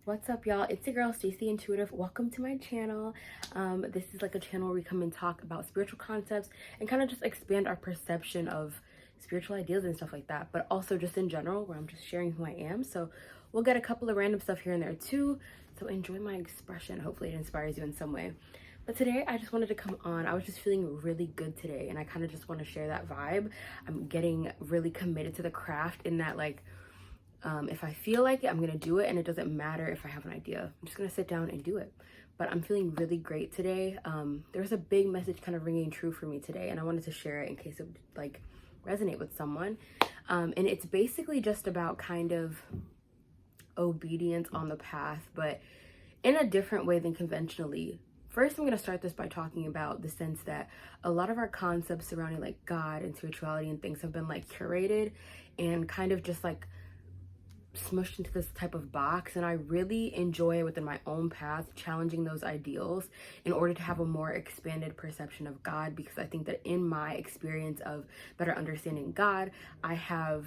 What's up, y'all? It's your girl Stacey Intuitive. Welcome to my channel. This is like a channel where we come and talk about spiritual concepts and kind of just expand our perception of spiritual ideas and stuff like that, but also just in general, where I'm just sharing who I am. So we'll get a couple of random stuff here and there too. So enjoy my expression. Hopefully it inspires you in some way. But today I just wanted to come on. I was just feeling really good today, and I kind of just want to share that vibe. I'm getting really committed to the craft in that, like, if I feel like it, I'm gonna do it, and it doesn't matter if I have an idea. I'm just gonna sit down and do it. But I'm feeling really great today. There's a big message kind of ringing true for me today, and I wanted to share it in case it would like resonate with someone. And it's basically just about kind of obedience on the path, but in a different way than conventionally. First, I'm going to start this by talking about the sense that a lot of our concepts surrounding like God and spirituality and things have been like curated and kind of just like smushed into this type of box, and I really enjoy within my own path challenging those ideals in order to have a more expanded perception of God, because I think that in my experience of better understanding God, I have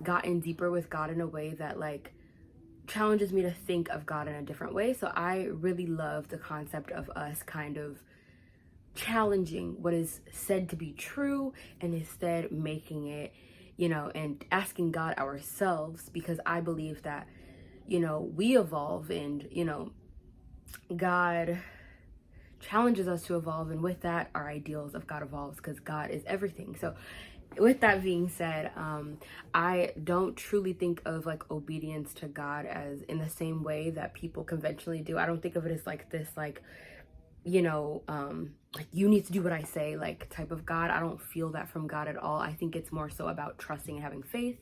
gotten deeper with God in a way that like challenges me to think of God in a different way. So I really love the concept of us kind of challenging what is said to be true and instead making it, and asking God ourselves, because I believe that, we evolve, and, God challenges us to evolve. And with that, our ideals of God evolves, because God is everything. So with that being said, I don't truly think of like obedience to God as in the same way that people conventionally do. I don't think of it as like this, like, like you need to do what I say, like type of God. I don't feel that from God at all. I think it's more so about trusting and having faith,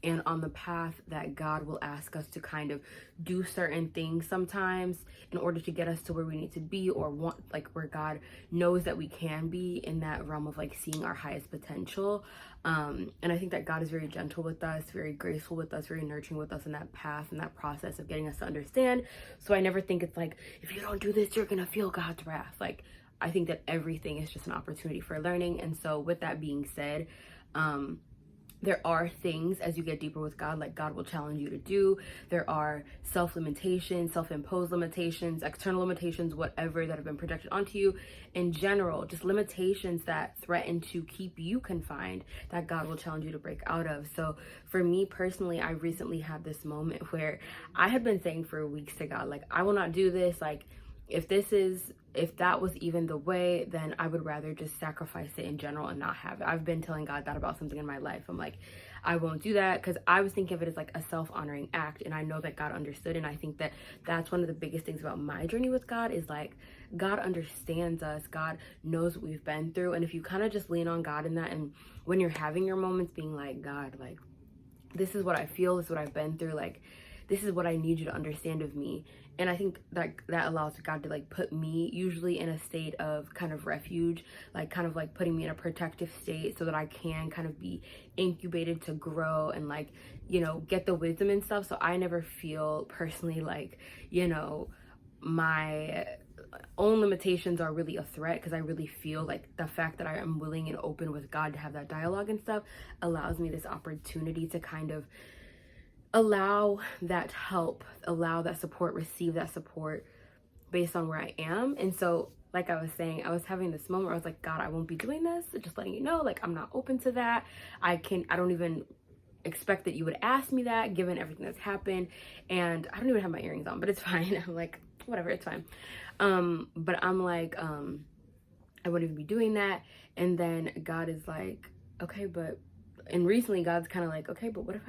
and on the path that God will ask us to kind of do certain things sometimes in order to get us to where we need to be, or want, like where God knows that we can be in that realm of like seeing our highest potential. And I think that God is very gentle with us, very graceful with us, very nurturing with us in that path and that process of getting us to understand. So I never think it's like, if you don't do this, you're gonna feel God's wrath. Like, I think that everything is just an opportunity for learning. And so with that being said, there are things as you get deeper with God, like God will challenge you to do. There are self-limitations, self-imposed limitations, external limitations, whatever, that have been projected onto you in general, just limitations that threaten to keep you confined, that God will challenge you to break out of. So for me personally, I recently had this moment where I had been saying for weeks to God, like, I will not do this. Like, if that was even the way, then I would rather just sacrifice it in general and not have it. I've been telling God that about something in my life. I'm like, I won't do that, because I was thinking of it as like a self-honoring act, and I know that God understood. And I think that that's one of the biggest things about my journey with God, is like God understands us. God knows what we've been through. And if you kind of just lean on God in that, and when you're having your moments being like, God, like, this is what I feel, this is what I've been through, like, this is what I need you to understand of me. And I think that that allows God to like put me usually in a state of kind of refuge, like kind of like putting me in a protective state so that I can kind of be incubated to grow and like, get the wisdom and stuff. So I never feel personally like, my own limitations are really a threat, because I really feel like the fact that I am willing and open with God to have that dialogue and stuff allows me this opportunity to kind of allow that help, allow that support, receive that support based on where I am. And so, like I was saying, I was having this moment where I was like, God, I won't be doing this. Just letting you know, like, I'm not open to that. I don't even expect that you would ask me that, given everything that's happened. And I don't even have my earrings on, but it's fine. I'm like, whatever, it's fine. But I'm like, I wouldn't even be doing that. And then God is like, okay, and recently God's kind of like, okay, but what if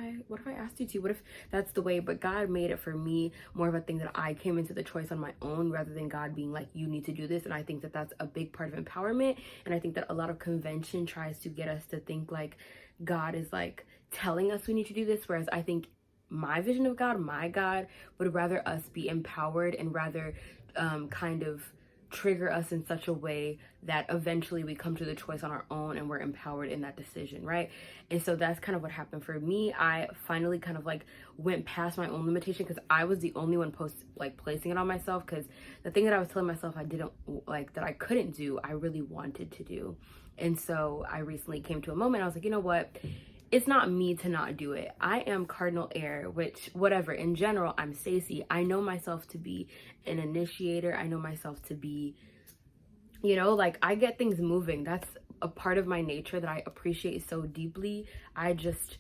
I asked you to? What if that's the way? But God made it for me more of a thing that I came into the choice on my own, rather than God being like, you need to do this. And I think that that's a big part of empowerment. And I think that a lot of convention tries to get us to think like God is like telling us we need to do this, whereas I think my vision of God, my God, would rather us be empowered, and rather kind of trigger us in such a way that eventually we come to the choice on our own and we're empowered in that decision, right? And so that's kind of what happened for me. I finally kind of like went past my own limitation, because I was the only one placing it on myself, because the thing that I was telling myself I didn't like, that I couldn't do, I really wanted to do. And so I recently came to a moment, I was like, you know what, it's not me to not do it. I am cardinal air, which, whatever, in general, I'm Stacey. I know myself to be an initiator. I know myself to be, you know, like, I get things moving. That's a part of my nature that I appreciate so deeply. I just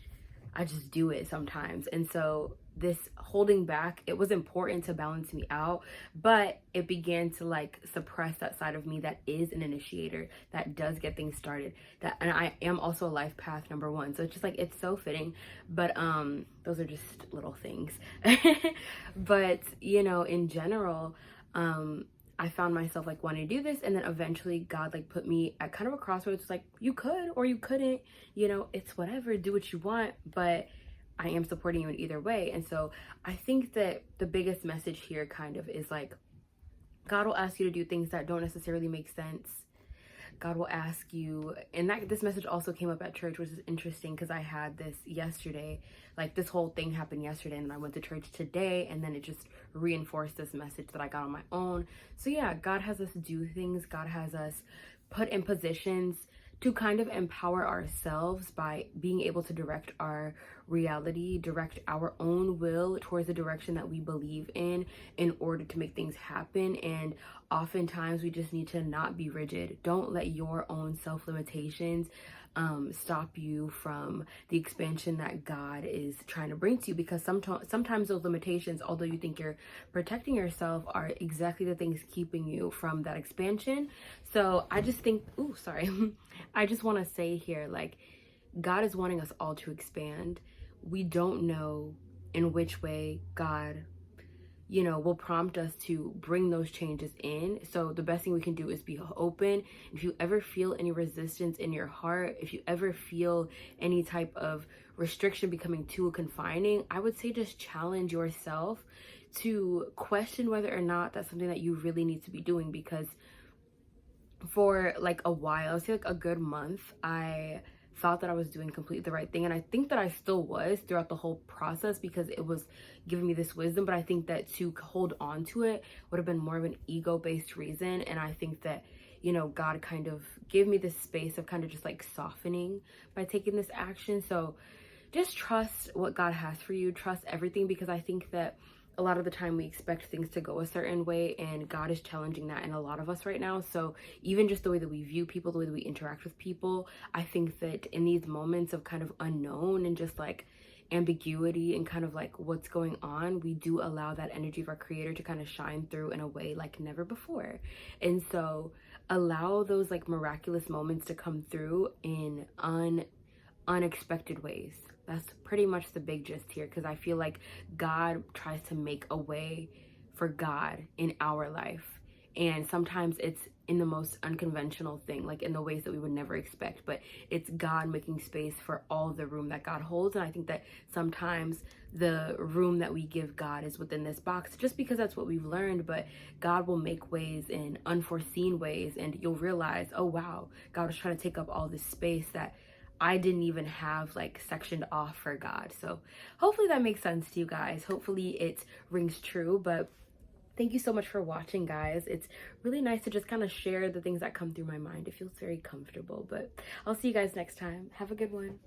do it sometimes. And so this holding back, it was important to balance me out, but it began to like suppress that side of me that is an initiator, that does get things started, that, and I am also a life path number 1. So it's just like, it's so fitting. But those are just little things. But you know, in general, I found myself like wanting to do this, and then eventually God like put me at kind of a crossroads. Like, you could or you couldn't, you know, it's whatever, do what you want, but I am supporting you in either way. And so I think that the biggest message here kind of is like, God will ask you to do things that don't necessarily make sense. God will ask you, and that this message also came up at church, which is interesting because I had this yesterday. Like, this whole thing happened yesterday, and then I went to church today, and then it just reinforced this message that I got on my own. So yeah, God has us do things. God has us put in positions to kind of empower ourselves by being able to direct our reality, direct our own will towards the direction that we believe in order to make things happen. And oftentimes we just need to not be rigid. Don't let your own self-limitations stop you from the expansion that God is trying to bring to you, because sometimes those limitations, although you think you're protecting yourself, are exactly the things keeping you from that expansion. So I just think, I just want to say here, like, God is wanting us all to expand. We don't know in which way God, you know, will prompt us to bring those changes in. So the best thing we can do is be open. If you ever feel any resistance in your heart, if you ever feel any type of restriction becoming too confining, I would say just challenge yourself to question whether or not that's something that you really need to be doing. Because for like a while, I'd say like a good month, I thought that I was doing completely the right thing, and I think that I still was throughout the whole process because it was giving me this wisdom. But I think that to hold on to it would have been more of an ego-based reason, and I think that, you know, God kind of gave me this space of kind of just like softening by taking this action. So just trust what God has for you, trust everything, because I think that a lot of the time we expect things to go a certain way, and God is challenging that in a lot of us right now. So even just the way that we view people, the way that we interact with people, I think that in these moments of kind of unknown and just like ambiguity and kind of like what's going on, we do allow that energy of our creator to kind of shine through in a way like never before. And so allow those like miraculous moments to come through in unexpected ways. That's pretty much the big gist here, because I feel like God tries to make a way for God in our life. And sometimes it's in the most unconventional thing, like in the ways that we would never expect. But it's God making space for all the room that God holds. And I think that sometimes the room that we give God is within this box, just because that's what we've learned. But God will make ways in unforeseen ways, and you'll realize, oh wow, God was trying to take up all this space that I didn't even have like sectioned off for God. So hopefully that makes sense to you guys. Hopefully it rings true. But thank you so much for watching, guys. It's really nice to just kind of share the things that come through my mind. It feels very comfortable. But I'll see you guys next time. Have a good one.